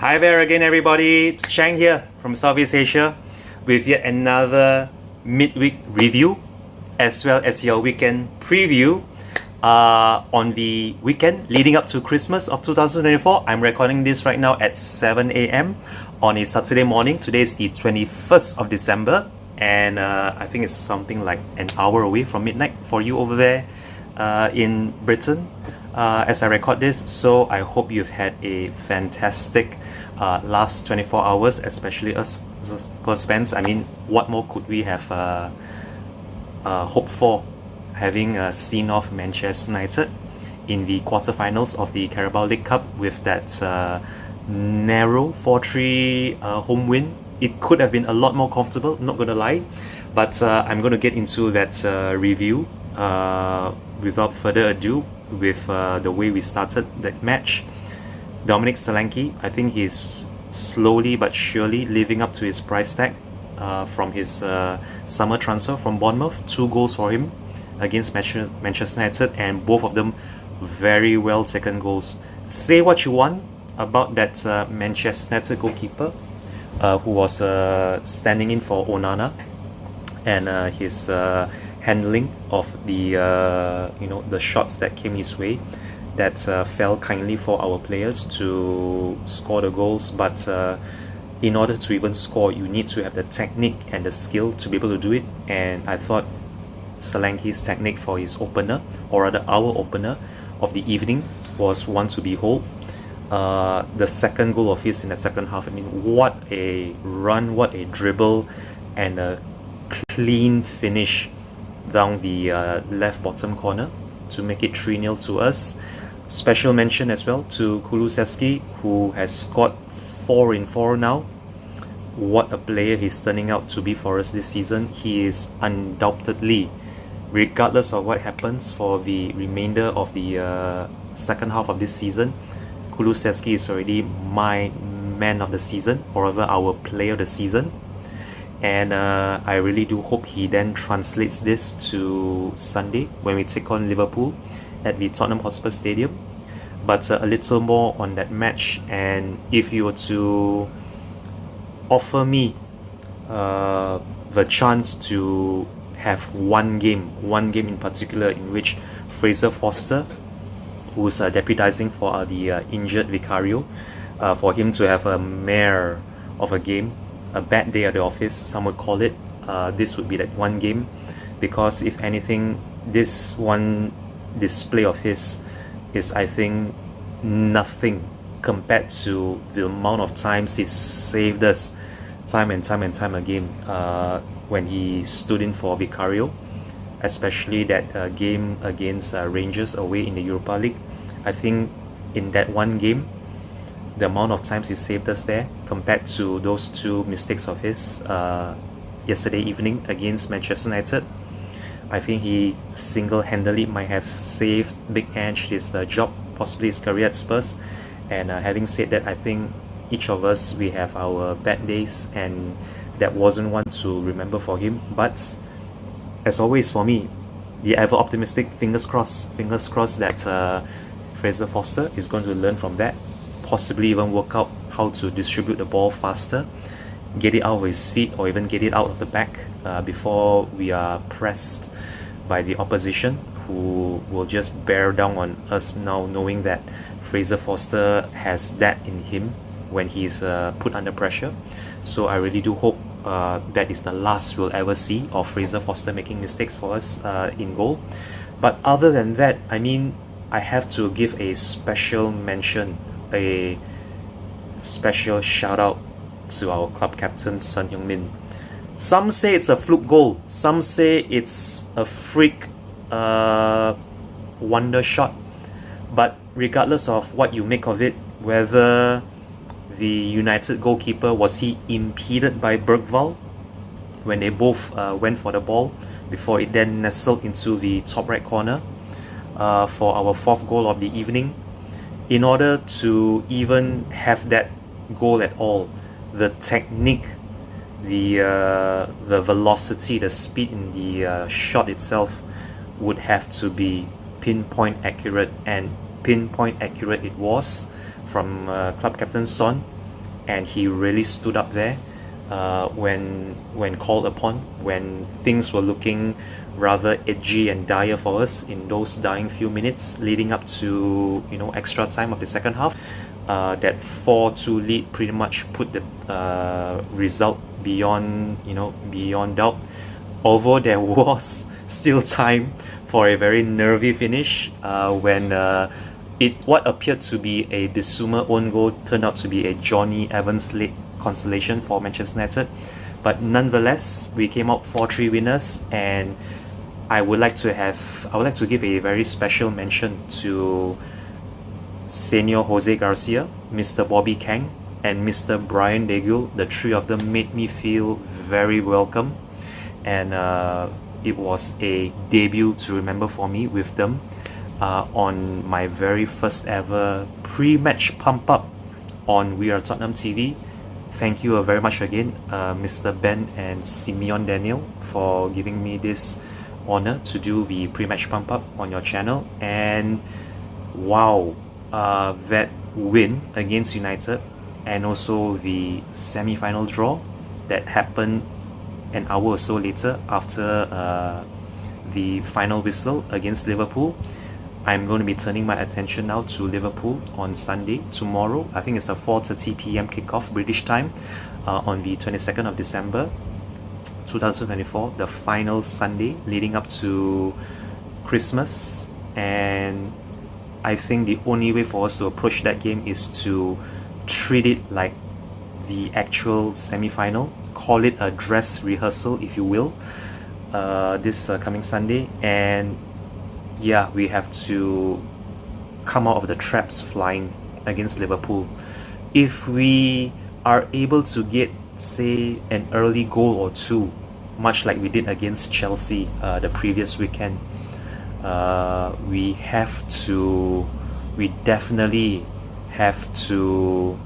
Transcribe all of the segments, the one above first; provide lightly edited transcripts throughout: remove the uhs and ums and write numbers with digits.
Hi there again, everybody. It's Shang here from Southeast Asia with yet another midweek review as well as your weekend preview. On the weekend leading up to Christmas of 2024, I'm recording this right now at 7 a.m. on a Saturday morning. Today is the 21st of December, and I think it's something like an hour away from midnight for you over there in Britain. As I record this, so I hope you've had a fantastic last 24 hours, especially us Spurs fans. I mean, what more could we have hoped for, having seen off Manchester United in the quarterfinals of the Carabao League Cup with that narrow 4-3 home win. It could have been a lot more comfortable, not gonna lie, but I'm gonna get into that review without further ado with the way we started that match. Dominic Solanke, I think he's slowly but surely living up to his price tag from his summer transfer from Bournemouth. 2 goals for him against Manchester United, and both of them very well taken goals. Say what you want about that Manchester United goalkeeper who was standing in for Onana, and his handling of the the shots that came his way that fell kindly for our players to score the goals. But in order to even score, you need to have the technique and the skill to be able to do it, and I thought Solanke's technique for his opener, or rather our opener of the evening, was one to behold. The second goal of his in the second half, I mean, what a run, what a dribble, and a clean finish down the left bottom corner to make it 3-0 to us. Special mention as well to Kulusevski, who has scored 4 in 4 now. What a player he's turning out to be for us this season. He is undoubtedly, regardless of what happens for the remainder of the second half of this season, Kulusevski is already my man of the season, or rather our player of the season. And I really do hope he then translates this to Sunday when we take on Liverpool at the Tottenham Hotspur Stadium. But a little more on that match, and if you were to offer me the chance to have one game in particular in which Fraser Forster, who's deputizing for the injured Vicario, for him to have a mare of a game, a bad day at the office, some would call it, this would be that one game. Because if anything, this one display of his is, I think, nothing compared to the amount of times he saved us time and time again when he stood in for Vicario, especially that game against Rangers away in the Europa League. I think in that one game, the amount of times he saved us there compared to those 2 mistakes of his yesterday evening against Manchester United, I think he single-handedly might have saved Big Ange his job, possibly his career at Spurs. And having said that, I think each of us, we have our bad days, and that wasn't one to remember for him. But as always for me, the ever optimistic, fingers crossed that Fraser Forster is going to learn from that, possibly even work out how to distribute the ball faster, get it out of his feet, or even get it out of the back before we are pressed by the opposition, who will just bear down on us now, knowing that Fraser Forster has that in him when he's put under pressure. So I really do hope that is the last we'll ever see of Fraser Forster making mistakes for us in goal. But other than that, I mean, I have to give a special mention, a special shout out to our club captain, Son Heung-min. Some say it's a fluke goal, some say it's a freak wonder shot, but regardless of what you make of it, whether the United goalkeeper, was he impeded by Bergvall when they both went for the ball before it then nestled into the top right corner for our 4th goal of the evening. In order to even have that goal at all, the technique, the velocity, the speed in the shot itself would have to be pinpoint accurate, and pinpoint accurate it was from club captain Son. and he really stood up there when called upon, when things were looking rather edgy and dire for us in those dying few minutes leading up to extra time of the second half. That 4-2 lead pretty much put the result beyond beyond doubt. Although there was still time for a very nervy finish when what appeared to be a Bissouma own goal turned out to be a Johnny Evans late consolation for Manchester United. But nonetheless, we came out 4-3 winners, and I would like to give a very special mention to Senor Jose Garcia, Mr. Bobby Kang, and Mr. Brian Degul. The three of them made me feel very welcome, and it was a debut to remember for me with them on my very first ever pre-match pump up on We Are Tottenham TV. Thank you very much again, Mr. Ben and Simeon Daniel, for giving me this honor to do the pre-match pump up on your channel. And wow, that win against United, and also the semi-final draw that happened an hour or so later after the final whistle against Liverpool. I'm going to be turning my attention now to Liverpool on Sunday, tomorrow. I think it's a 4:30 p.m. kickoff British time on the 22nd of December 2024, the final Sunday leading up to Christmas. And I think the only way for us to approach that game is to treat it like the actual semi-final, call it a dress rehearsal if you will, this coming Sunday. And yeah, we have to come out of the traps flying against Liverpool. If we are able to get, say, an early goal or two, much like we did against Chelsea the previous weekend, we definitely have to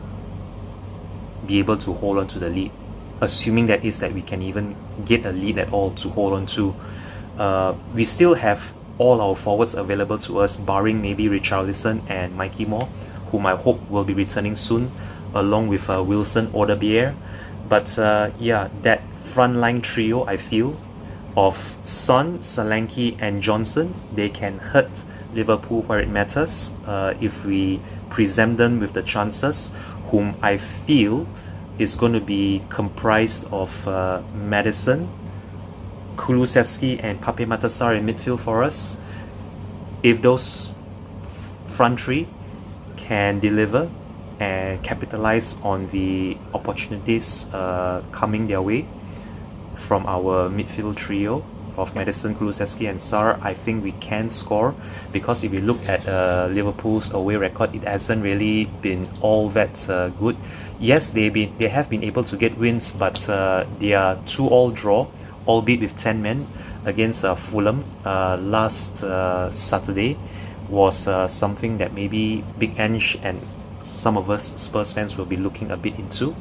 be able to hold on to the lead, assuming that we can even get a lead at all to hold on to. We still have all our forwards available to us, barring maybe Richarlison and Mikey Moore, whom I hope will be returning soon, along with Wilson Odebeer. But yeah, that frontline trio, I feel, of Son, Solanke and Johnson, they can hurt Liverpool where it matters if we present them with the chances, whom I feel is going to be comprised of Maddison, Kulusevski and Pape Matar in midfield for us. If those front three can deliver and capitalize on the opportunities coming their way from our midfield trio of Maddison, Kulusevski and Sarr, I think we can score. Because if you look at Liverpool's away record, it hasn't really been all that good. Yes, they have been able to get wins, but their 2-2 draw, albeit with 10 men, against Fulham last Saturday, was something that maybe Big Ange and some of us Spurs fans will be looking a bit into.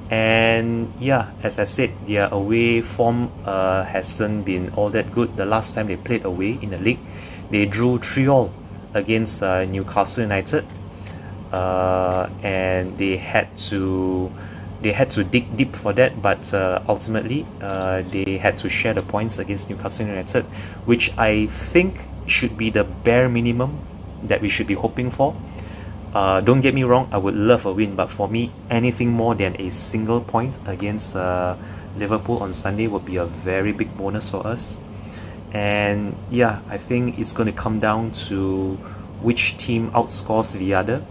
And yeah, as I said, their away form hasn't been all that good. The last time they played away in the league, they drew 3-3 against Newcastle United, and they had to dig deep for that, but ultimately they had to share the points against Newcastle United, which I think should be the bare minimum that we should be hoping for. Don't get me wrong, I would love a win, but for me, anything more than a single point against Liverpool on Sunday would be a very big bonus for us. And yeah, I think it's going to come down to which team outscores the other,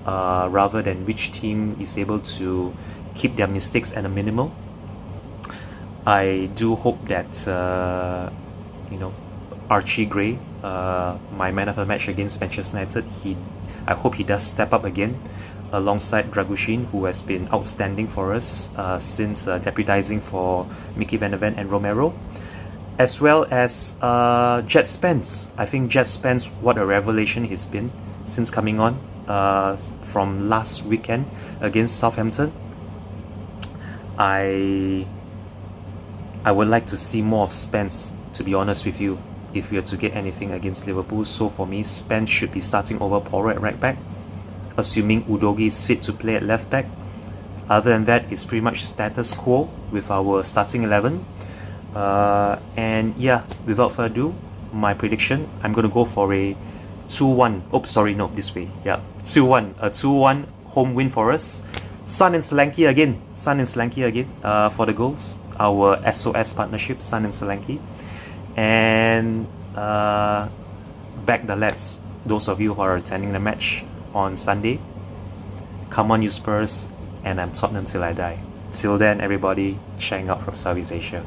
rather than which team is able to keep their mistakes at a minimal. I do hope that Archie Gray, my man of the match against Manchester United, I hope he does step up again alongside Dragushin, who has been outstanding for us since deputizing for Mickey Van der Ven and Romero, as well as Jet Spence. I think Jet Spence, what a revelation he's been since coming on from last weekend against Southampton. I would like to see more of Spence, to be honest with you, if we are to get anything against Liverpool. So for me, Spence should be starting over Porro at right back, assuming Udogie is fit to play at left back. Other than that, it's pretty much status quo with our starting 11. And yeah, without further ado, my prediction, I'm going to go for a 2-1. Oh, sorry, no, this way. Yeah, 2-1. A 2-1 home win for us. Sun and Solanke again. For the goals. Our SOS partnership, Sun and Solanke. And back the lads. Those of you who are attending the match on Sunday. Come on, you Spurs. And I'm Tottenham till I die. Till then, everybody, shining out from Southeast Asia.